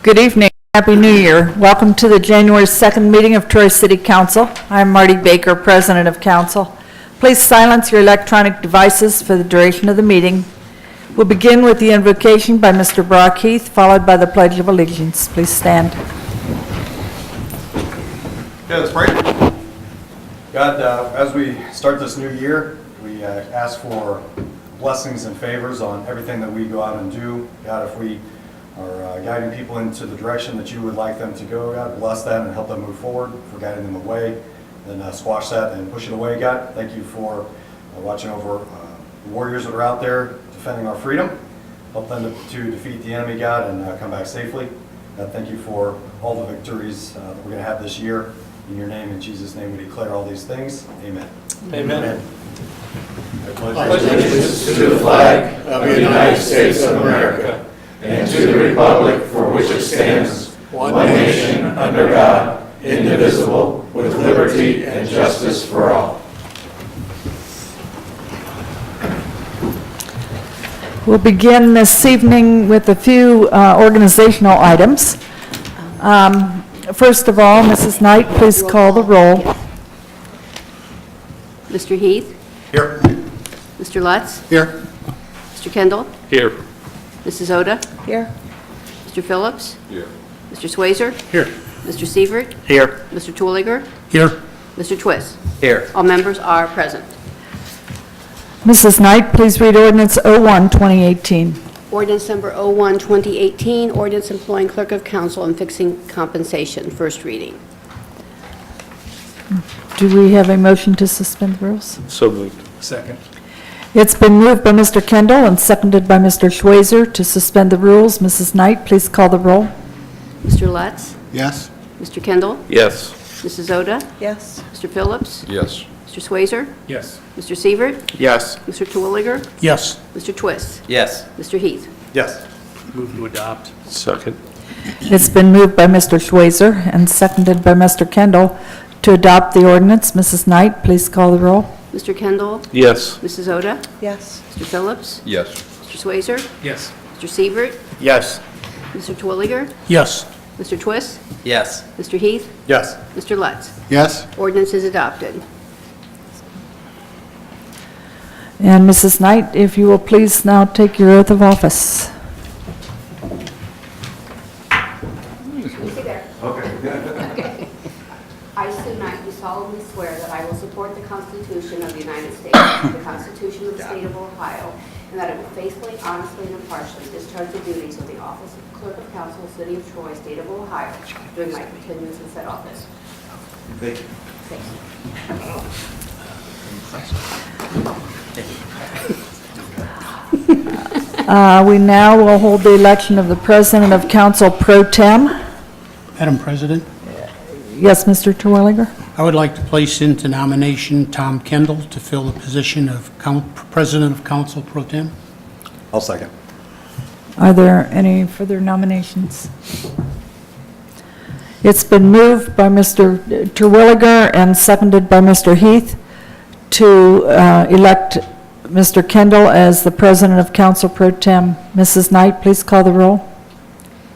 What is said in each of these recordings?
Good evening. Happy New Year. Welcome to the January 2nd meeting of Troy City Council. I'm Marty Baker, President of Council. Please silence your electronic devices for the duration of the meeting. We'll begin with the invocation by Mr. Brock Heath, followed by the Pledge of Allegiance. Please stand. Okay, let's pray. God, as we start this new year, we ask for blessings and favors on everything that we go out and do. God, if we are guiding people into the direction that you would like them to go, God, bless them and help them move forward. For guiding them away, then squash that and push it away, God. Thank you for watching over the warriors that are out there defending our freedom. Help them to defeat the enemy, God, and come back safely. God, thank you for all the victories that we're going to have this year. In your name, in Jesus' name, we declare all these things. Amen. Amen. I pledge allegiance to the flag of the United States of America and to the republic for which it stands, one nation under God, indivisible, with liberty and justice for all. We'll begin this evening with a few organizational items. First of all, Mrs. Knight, please call the roll. Mr. Heath? Here. Mr. Lutz? Here. Mr. Kendall? Here. Mrs. Oda? Here. Mr. Phillips? Here. Mr. Swayzer? Here. Mr. Sievert? Here. Mr. Twilliger? Here. Mr. Twist? Here. All members are present. Mrs. Knight, please read ordinance 01, 2018. Ordinance number 01, 2018, ordinance employing clerk of council and fixing compensation, first reading. Do we have a motion to suspend the rules? So moved. Second. It's been moved by Mr. Kendall and seconded by Mr. Schweizer to suspend the rules. Mrs. Knight, please call the roll. Mr. Lutz? Yes. Mr. Kendall? Yes. Mrs. Oda? Yes. Mr. Phillips? Yes. Mr. Swayzer? Yes. Mr. Sievert? Yes. Mr. Twilliger? Yes. Mr. Twist? Yes. Mr. Heath? Yes. Move to adopt. Second. It's been moved by Mr. Schweizer and seconded by Mr. Kendall to adopt the ordinance. Mrs. Knight, please call the roll. Mr. Kendall? Yes. Mrs. Oda? Yes. Mr. Phillips? Yes. Mr. Swayzer? Yes. Mr. Sievert? Yes. Mr. Twilliger? Yes. Mr. Twist? Yes. Mr. Heath? Yes. Mr. Lutz? Yes. Ordinance is adopted. And Mrs. Knight, if you will please now take your oath of office. Okay. I, Sue Knight, do solemnly swear that I will support the Constitution of the United States, the Constitution of the State of Ohio, and that I will faithfully, honestly, and impartially discharge the duties of the office of Clerk of Council, City of Troy, State of Ohio, during my continuance in said office. Thank you. Thank you. We now will hold the election of the President of Council Pro Tem. Madam President, Yes, Mr. Terwilliger? I would like to place into nomination Tom Kendall to fill the position of President of Council Pro Tem. I'll second. Are there any further nominations? It's been moved by Mr. Terwilliger and seconded by Mr. Heath to elect Mr. Kendall as the President of Council Pro Tem. Mrs. Knight, please call the roll.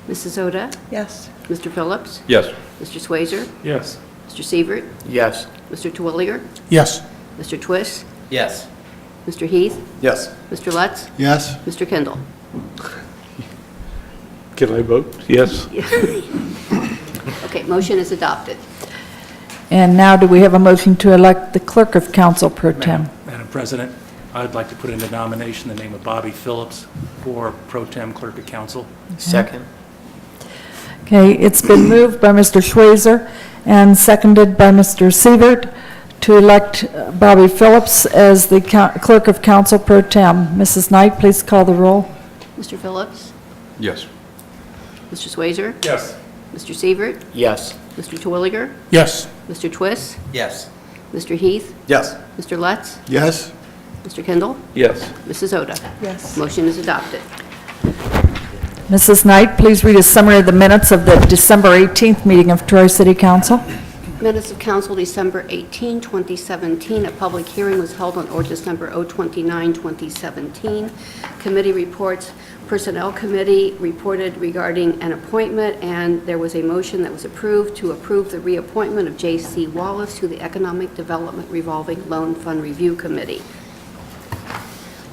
Mrs. Oda? Yes. Mr. Phillips? Yes. Mr. Swayzer? Yes. Mr. Sievert? Yes. Mr. Twilliger? Yes. Mr. Twist? Yes. Mr. Heath? Yes. Mr. Lutz? Yes. Mr. Kendall? Can I vote? Yes. Okay, motion is adopted. And now do we have a motion to elect the Clerk of Council Pro Tem? Madam President, I'd like to put into nomination the name of Bobby Phillips for Pro Tem Clerk of Council. Second. Okay, it's been moved by Mr. Schweizer and seconded by Mr. Sievert to elect Bobby Phillips as the Clerk of Council Pro Tem. Mrs. Knight, please call the roll. Mr. Phillips? Yes. Mr. Swayzer? Yes. Mr. Sievert? Yes. Mr. Twilliger? Yes. Mr. Twist? Yes. Mr. Heath? Yes. Mr. Lutz? Yes. Mr. Kendall? Yes. Mrs. Oda? Yes. Motion is adopted. Mrs. Knight, please read a summary of the minutes of the December 18th meeting of Troy City Council. Minutes of council, December 18, 2017. A public hearing was held on ordinance number 029, 2017. Committee reports Personnel Committee reported regarding an appointment, and there was a motion that was approved to approve the reappointment of J.C. Wallace to the Economic Development Revolving Loan Fund Review Committee.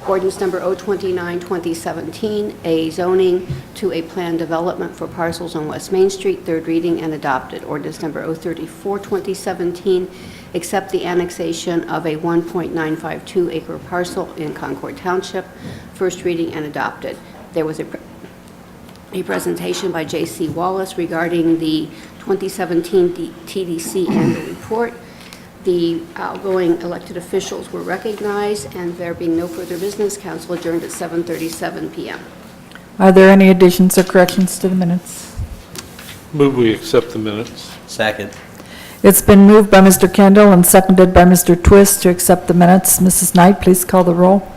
Ordinance number 029, 2017, a zoning to a planned development for parcels on West Main Street, third reading and adopted. Ordinance number 034, 2017, accept the annexation of a 1.952 acre parcel in Concord Township, first reading and adopted. There was a presentation by J.C. Wallace regarding the 2017 TDC annual report. The outgoing elected officials were recognized, and there being no further business, council adjourned at 7:37 p.m. Are there any additions or corrections to the minutes? Move we accept the minutes. Second. It's been moved by Mr. Kendall and seconded by Mr. Twist to accept the minutes. Mrs. Knight, please call the roll.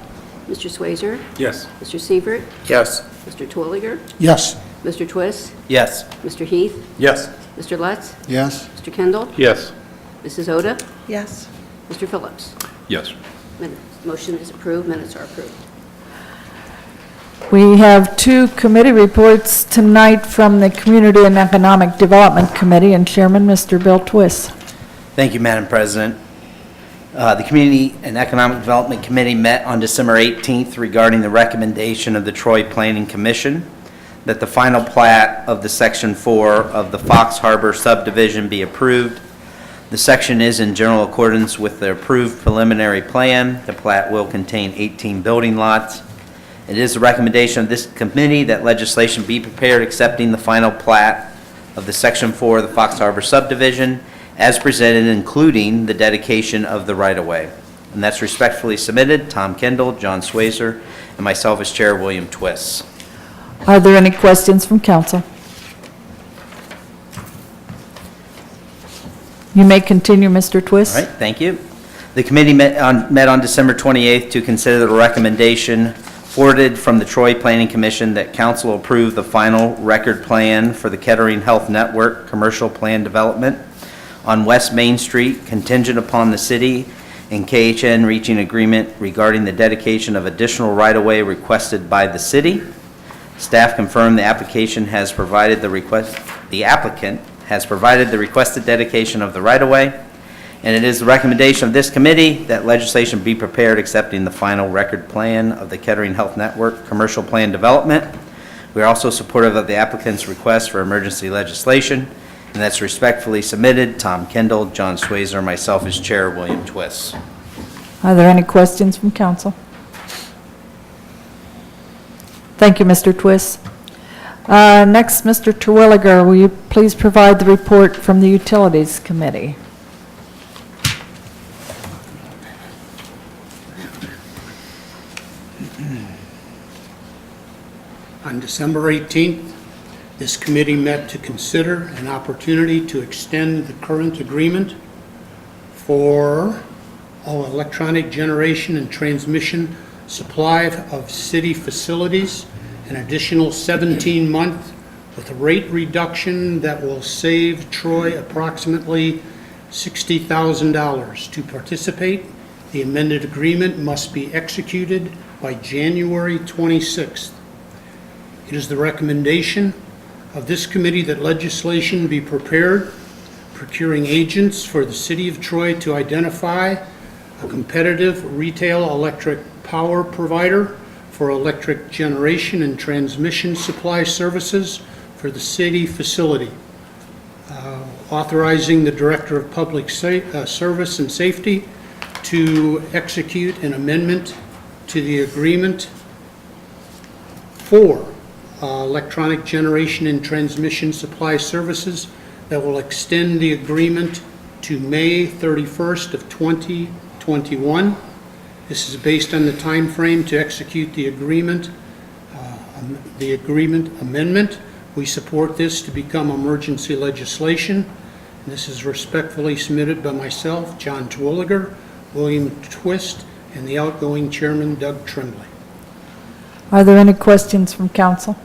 Mr. Swazer? Yes. Mr. Sievert? Yes. Mr. Twilliger? Yes. Mr. Twist? Yes. Mr. Heath? Yes. Mr. Lutz? Yes. Mr. Kendall? Yes. Mrs. Oda? Yes. Mr. Phillips? Yes. Motion is approved, minutes are approved. We have two committee reports tonight from the Community and Economic Development Committee, and Chairman, Mr. Bill Twist. Thank you, Madam President. The Community and Economic Development Committee met on December 18th regarding the recommendation of the Troy Planning Commission that the final plat of the Section 4 of the Fox Harbor subdivision be approved. The section is in general accordance with the approved preliminary plan. The plat will contain 18 building lots. It is the recommendation of this committee that legislation be prepared accepting the final plat of the Section 4 of the Fox Harbor subdivision as presented, including the dedication of the right-of-way. And that's respectfully submitted, Tom Kendall, John Swazer, and myself as Chair, William Twist. Are there any questions from council? You may continue, Mr. Twist. All right, thank you. The committee met on December 28th to consider the recommendation forwarded from the Troy Planning Commission that council approve the final record plan for the Kettering Health Network commercial plan development on West Main Street, contingent upon the city and KHN reaching agreement regarding the dedication of additional right-of-way requested by the city. Staff confirmed the applicant has provided the requested dedication of the right-of-way, and it is the recommendation of this committee that legislation be prepared accepting the final record plan of the Kettering Health Network commercial plan development. We are also supportive of the applicant's request for emergency legislation, and that's respectfully submitted, Tom Kendall, John Swazer, myself as Chair, William Twist. Are there any questions from council? Thank you, Mr. Twist. Next, Mr. Terwilliger, will you please provide the report from the Utilities Committee? On December 18th, this committee met to consider an opportunity to extend the current agreement for all electronic generation and transmission supply of city facilities, an additional 17 months with a rate reduction that will save Troy approximately $60,000. To participate, the amended agreement must be executed by January 26th. It is the recommendation of this committee that legislation be prepared, procuring agents for the city of Troy to identify a competitive retail electric power provider for electric generation and transmission supply services for the city facility. Authorizing the Director of Public Service and Safety to execute an amendment to the agreement for electronic generation and transmission supply services that will extend the agreement to May 31st of 2021. This is based on the time frame to execute the agreement amendment. We support this to become emergency legislation. And this is respectfully submitted by myself, John Terwilliger, William Twist, and the outgoing chairman, Doug Tremblay. Are there any questions from council?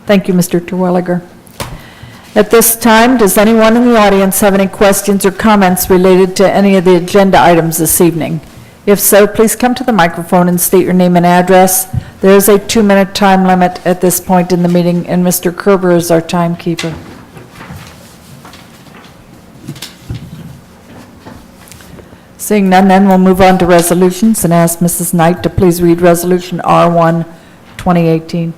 Thank you, Mr. Terwilliger. At this time, does anyone in the audience have any questions or comments related to any of the agenda items this evening? If so, please come to the microphone and state your name and address. There is a 2-minute time limit at this point in the meeting, and Mr. Kerber is our timekeeper. Seeing none, then we'll move on to resolutions and ask Mrs. Knight to please read Resolution R1, 2018.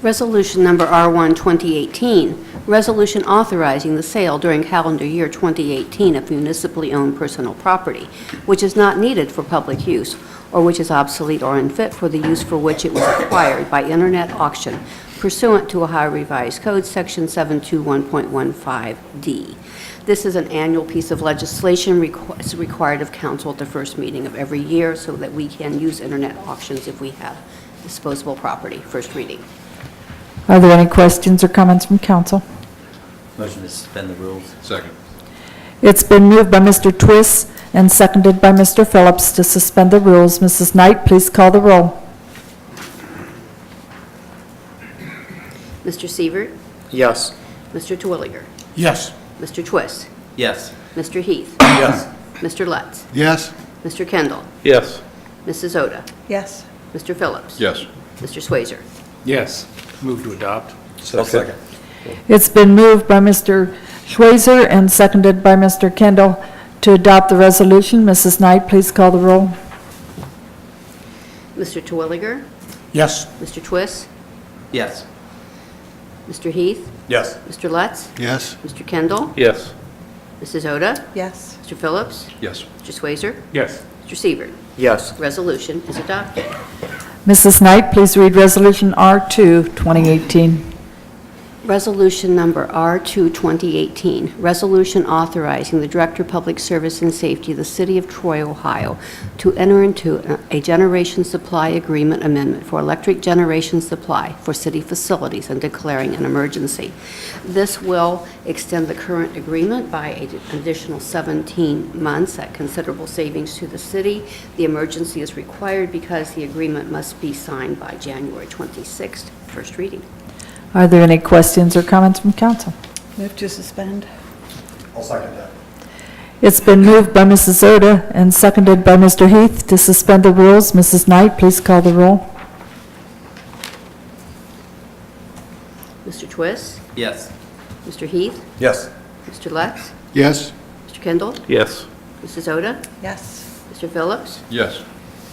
Resolution number R1 2018, resolution authorizing the sale during calendar year 2018 of municipally owned personal property, which is not needed for public use, or which is obsolete or unfit for the use for which it was acquired by internet auction pursuant to Ohio Revised Code, Section 721.15D. This is an annual piece of legislation required of council at the first meeting of every year so that we can use internet auctions if we have disposable property. First reading. Are there any questions or comments from council? Motion to suspend the rules. Second. It's been moved by Mr. Twist and seconded by Mr. Phillips to suspend the rules. Mrs. Knight, please call the roll. Mr. Sievert, Yes. Mr. Twilliger, Yes. Mr. Twist, Yes. Mr. Heath, Yes. Mr. Lutz, Yes. Mr. Kendall, Yes. Mrs. Oda, Yes. Mr. Phillips. Yes. Mr. Swazer. Yes. Move to adopt. Second. It's been moved by Mr. Schweizer and seconded by Mr. Kendall to adopt the resolution. Mrs. Knight, please call the roll. Mr. Twilliger, Yes. Mr. Twist, Yes. Mr. Heath, Yes. Mr. Lutz, Yes. Mr. Kendall, Yes. Mrs. Oda, Yes. Mr. Phillips, Yes. Mr. Swazer, Yes. Mr. Sievert. Yes. Resolution is adopted. Mrs. Knight, please read Resolution R2, 2018. Resolution number R2 2018, resolution authorizing the Director of Public Service and Safety of the City of Troy, Ohio, to enter into a generation supply agreement amendment for electric generation supply for city facilities and declaring an emergency. This will extend the current agreement by an additional 17 months at considerable savings to the city. The emergency is required because the agreement must be signed by January 26th. First reading. Are there any questions or comments from council? Move to suspend. I'll second that. It's been moved by Mrs. Oda and seconded by Mr. Heath to suspend the rules. Mrs. Knight, please call the roll. Mr. Twist, Yes. Mr. Heath, Yes. Mr. Lutz, Yes. Mr. Kendall, Yes. Mrs. Oda, Yes. Mr. Phillips, Yes.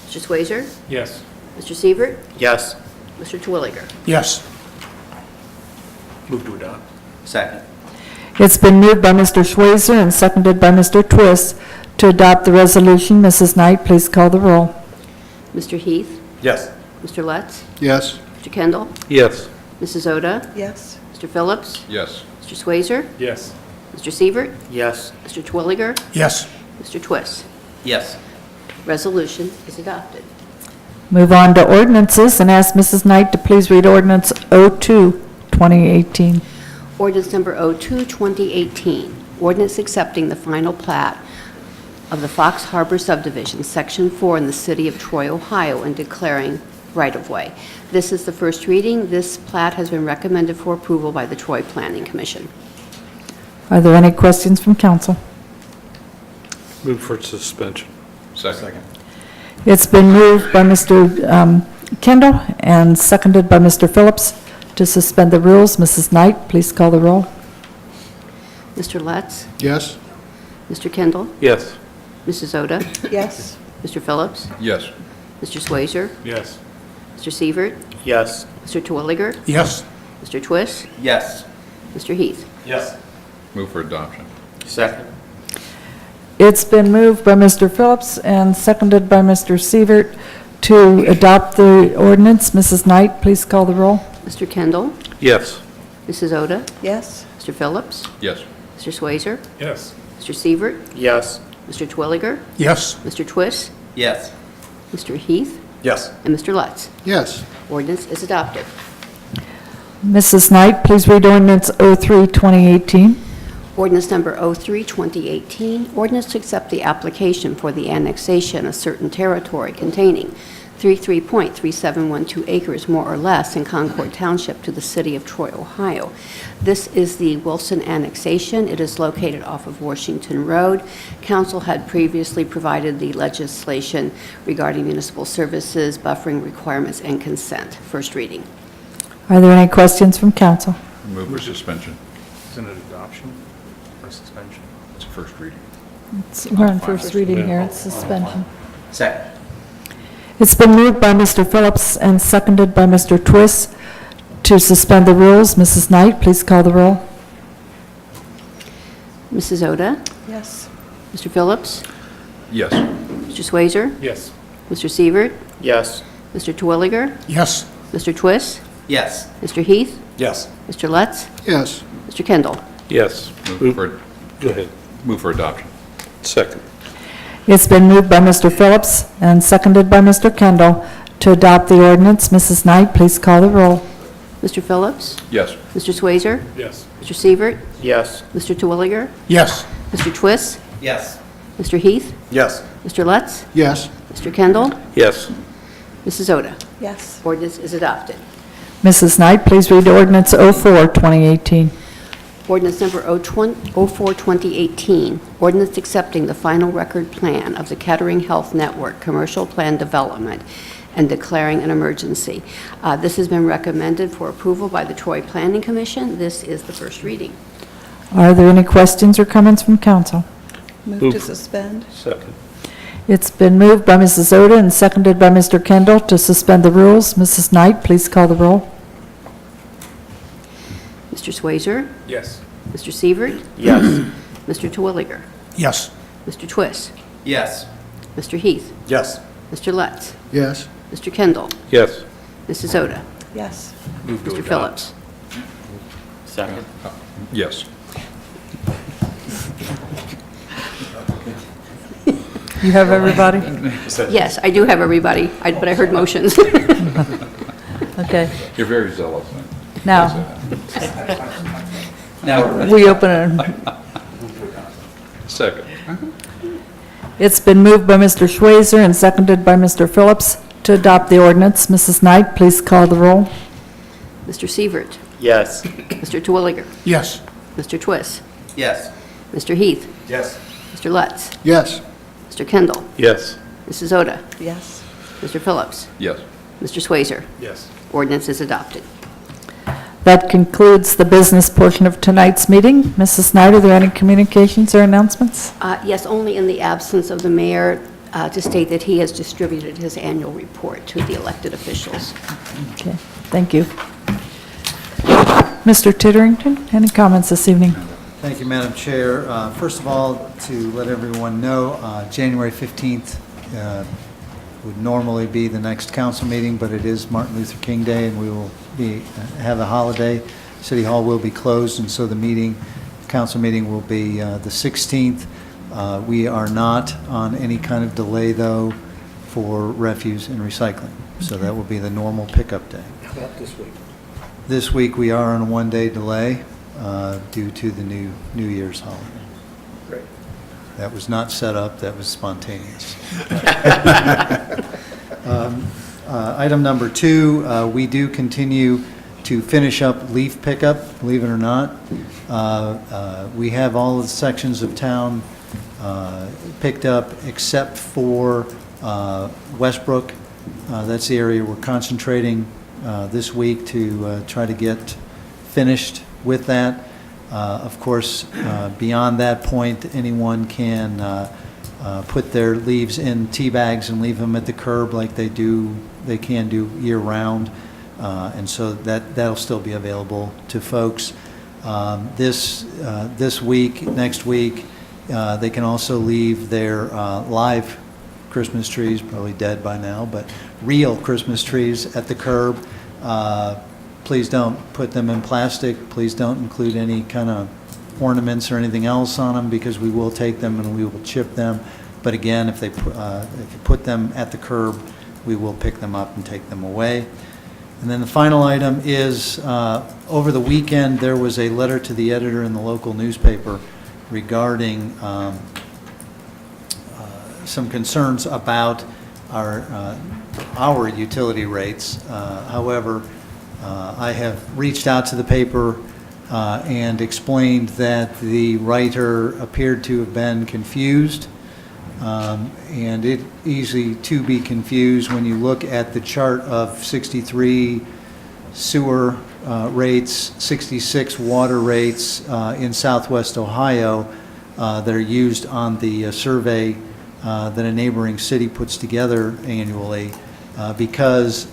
Mr. Swazer, Yes. Mr. Sievert, Yes. Mr. Twilliger. Yes. Move to adopt. Second. It's been moved by Mr. Schweizer and seconded by Mr. Twist to adopt the resolution. Mrs. Knight, please call the roll. Mr. Heath, Yes. Mr. Lutz, Yes. Mr. Kendall, Yes. Mrs. Oda, Yes. Mr. Phillips, Yes. Mr. Swazer, Yes. Mr. Sievert, Yes. Mr. Twilliger, Yes. Mr. Twist. Yes. Resolution is adopted. Move on to ordinances and ask Mrs. Knight to please read Ordinance 02, 2018. Ordinance number 02, 2018, ordinance accepting the final plat of the Fox Harbor subdivision, Section 4 in the city of Troy, Ohio, and declaring right-of-way. This is the first reading. This plat has been recommended for approval by the Troy Planning Commission. Are there any questions from council? Move for suspension. Second. It's been moved by Mr. Kendall and seconded by Mr. Phillips to suspend the rules. Mrs. Knight, please call the roll. Mr. Lutz, Yes. Mr. Kendall, Yes. Mrs. Oda, Yes. Mr. Phillips, Yes. Mr. Swazer, Yes. Mr. Sievert, Yes. Mr. Twilliger, Yes. Mr. Twist, Yes. Mr. Heath. Yes. Move for adoption. Second. It's been moved by Mr. Phillips and seconded by Mr. Sievert to adopt the ordinance. Mrs. Knight, please call the roll. Mr. Kendall, Yes. Mrs. Oda, Yes. Mr. Phillips, Yes. Mr. Swazer, Yes. Mr. Sievert, Yes. Mr. Twilliger, Yes. Mr. Twist, Yes. Mr. Heath, Yes. and Mr. Lutz. Yes. Ordinance is adopted. Mrs. Knight, please read Ordinance 03, 2018. Ordinance number 03, 2018, ordinance to accept the application for the annexation of certain territory containing 33.3712 acres, more or less, in Concord Township to the city of Troy, Ohio. This is the Wilson annexation. It is located off of Washington Road. Council had previously provided the legislation regarding municipal services, buffering requirements, and consent. First reading. Are there any questions from council? Move for suspension. Isn't it adoption or suspension? It's a first reading. We're on first reading here, it's suspension. Second. It's been moved by Mr. Phillips and seconded by Mr. Twist to suspend the rules. Mrs. Knight, please call the roll. Mrs. Oda? Yes. Mr. Phillips? Yes. Mr. Swazer? Yes. Mr. Sievert? Yes. Mr. Twilliger? Yes. Mr. Twist? Yes. Mr. Heath? Yes. Mr. Lutz? Yes. Mr. Kendall? Yes. Move for, go ahead. Move for adoption. Second. It's been moved by Mr. Phillips and seconded by Mr. Kendall to adopt the ordinance. Mrs. Knight, please call the roll. Mr. Phillips? Yes. Mr. Swazer? Yes. Mr. Sievert? Yes. Mr. Twilliger? Yes. Mr. Twist? Yes. Mr. Heath? Yes. Mr. Lutz? Yes. Mr. Kendall? Yes. Mrs. Oda? Yes. Ordinance is adopted. Mrs. Knight, please read ordinance 04, 2018. Ordinance number 04, 2018, ordinance accepting the final record plan of the Kettering Health Network Commercial Plan Development and declaring an emergency. This has been recommended for approval by the Troy Planning Commission. This is the first reading. Are there any questions or comments from council? Move to suspend. Second. It's been moved by Mrs. Oda and seconded by Mr. Kendall to suspend the rules. Mrs. Knight, please call the roll. Mr. Swazer? Yes. Mr. Sievert? Yes. Mr. Twilliger? Yes. Mr. Twist? Yes. Mr. Heath? Yes. Mr. Lutz? Yes. Mr. Kendall? Yes. Mrs. Oda? Yes. Move to Mr. adopt. Phillips? Second. Yes. You have everybody? Yes, I do have everybody, but I heard motions. Okay. You're very zealous. Now, Now we're ready. we open it. Second. It's been moved by Mr. Schweizer and seconded by Mr. Phillips to adopt the ordinance. Mrs. Knight, please call the roll. Mr. Sievert? Yes. Mr. Twilliger? Yes. Mr. Twist? Yes. Mr. Heath? Yes. Mr. Lutz? Yes. Mr. Kendall? Yes. Mrs. Oda? Yes. Mr. Phillips? Yes. Mr. Swazer? Yes. Ordinance is adopted. That concludes the business portion of tonight's meeting. Mrs. Knight, are there any communications or announcements? Yes, only in the absence of the mayor, to state that he has distributed his annual report to the elected officials. Okay, thank you. Mr. Titterington, any comments this evening? Thank you, Madam Chair. First of all, to let everyone know, January 15th would normally be the next council meeting, but it is Martin Luther King Day, and we will have a holiday. City Hall will be closed, and so the council meeting will be the 16th. We are not on any kind of delay, though, for refuse and recycling, so that will be the normal pickup day. How about this week? This week, we are on a one-day delay due to the New Year's holiday. Great. That was not set up, that was spontaneous. Item number 2, we do continue to finish up leaf pickup, believe it or not. We have all of the sections of town picked up except for Westbrook. That's the area we're concentrating this week to try to get finished with that. Of course, beyond that point, anyone can put their leaves in tea bags and leave them at the curb like they can do year-round. And so that'll still be available to folks. This week, next week, they can also leave their live Christmas trees, probably dead by now, but real Christmas trees at the curb. Please don't put them in plastic. Please don't include any kind of ornaments or anything else on them, because we will take them and we will chip them. But again, if you put them at the curb, we will pick them up and take them away. And then the final item is, over the weekend, there was a letter to the editor in the local newspaper regarding some concerns about our our utility rates. However, I have reached out to the paper and explained that the writer appeared to have been confused, and it easy to be confused when you look at the chart of 63 sewer rates, 66 water rates in Southwest Ohio that are used on the survey that a neighboring city puts together annually, because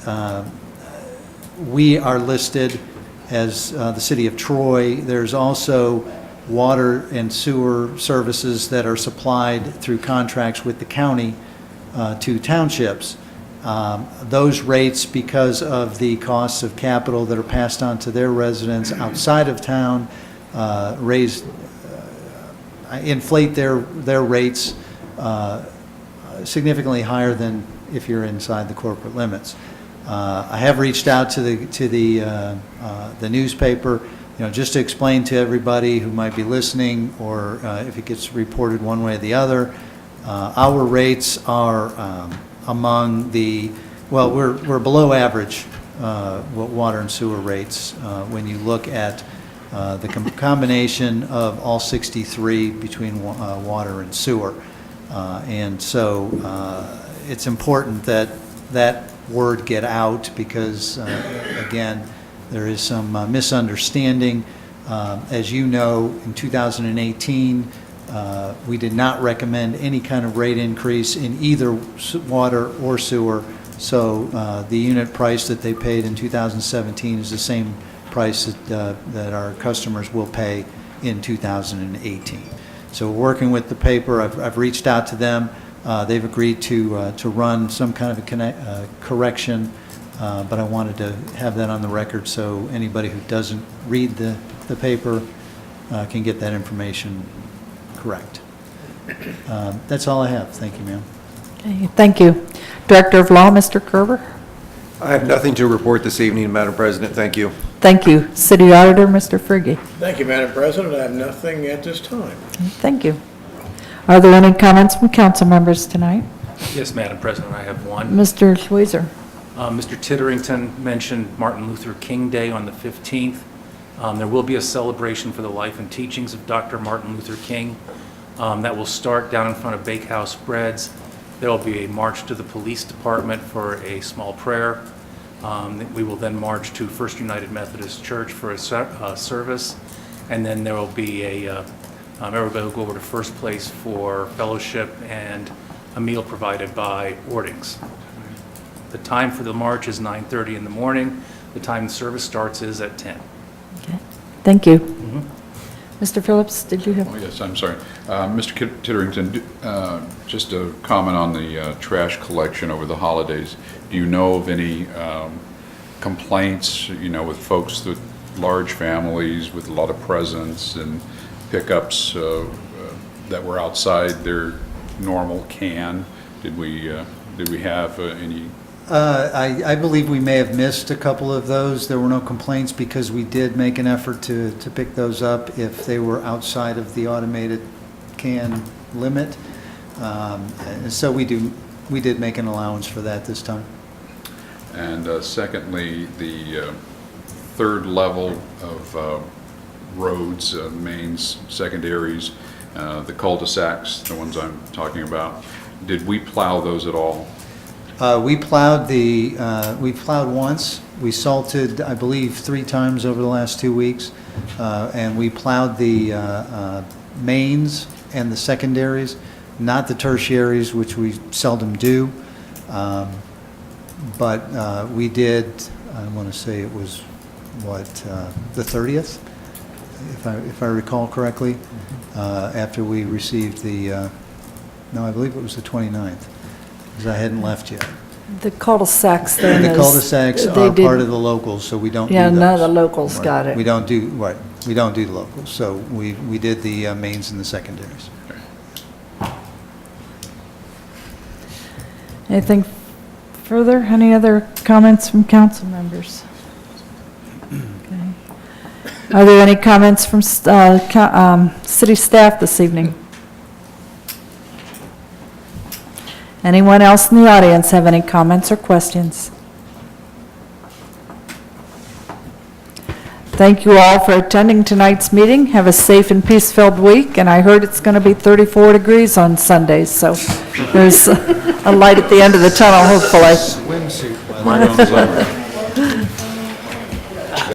we are listed as the city of Troy. There's also water and sewer services that are supplied through contracts with the county to townships. Those rates, because of the costs of capital that are passed on to their residents outside of town, inflate their rates significantly higher than if you're inside the corporate limits. I have reached out to the newspaper, just to explain to everybody who might be listening, or if it gets reported one way or the other. Our rates are among the, well, we're below average water and sewer rates when you look at the combination of all 63 between water and sewer. And so it's important that that word get out, because, again, there is some misunderstanding. As you know, in 2018, we did not recommend any kind of rate increase in either water or sewer. So the unit price that they paid in 2017 is the same price that our customers will pay in 2018. So we're working with the paper. I've reached out to them. They've agreed to run some kind of a correction, but I wanted to have that on the record so anybody who doesn't read the paper can get that information correct. That's all I have. Thank you, ma'am. Okay, thank you. Director of Law, Mr. Kerber. I have nothing to report this evening, Madam President. Thank you. Thank you. City Auditor, Mr. Frigge. Thank you, Madam President. I have nothing at this time. Thank you. Are there any comments from council members tonight? Yes, Madam President, I have one. Mr. Schweizer. Mr. Titterington mentioned Martin Luther King Day on the 15th. There will be a celebration for the life and teachings of Dr. Martin Luther King. That will start down in front of Bakehouse Breads. There will be a march to the police department for a small prayer. We will then march to First United Methodist Church for a service. And then there will be everybody will go over to First Place for fellowship and a meal provided by Ordings. The time for the march is 9:30 in the morning. The time the service starts is at 10. Okay. Thank you. Mr. Phillips, did you have? Oh, yes, I'm sorry. Mr. Titterington, just a comment on the trash collection over the holidays. Do you know of any complaints, with folks with large families, with a lot of presents and pickups that were outside their normal can? Did we have any? I believe we may have missed a couple of those. There were no complaints because we did make an effort to pick those up if they were outside of the automated can limit. So we did make an allowance for that this time. And secondly, the third level of roads, mains, secondaries, the cul-de-sacs, the ones I'm talking about, did we plow those at all? We plowed once. We salted, I believe, 3 times over the last 2 weeks. And we plowed the mains and the secondaries, not the tertiaries, which we seldom do. But we did, I want to say it was, the 30th, if I recall correctly, after we received no, I believe it was the 29th. Because I hadn't left yet. The cul-de-sacs then The is- cul-de-sacs they are did- part of the locals, so we don't do those. Yeah, none of the locals Right. got it. We don't do the locals, so we did the mains and the secondaries. Anything further? Any other comments from council members? Okay. Are there any comments from city staff this evening? Anyone else in the audience have any comments or questions? Thank you all for attending tonight's meeting. Have a safe and peace-filled week, and I heard it's going to be 34 degrees on Sundays, so there's a light at the end of the tunnel, hopefully. Swimsuit weather. Right on the line.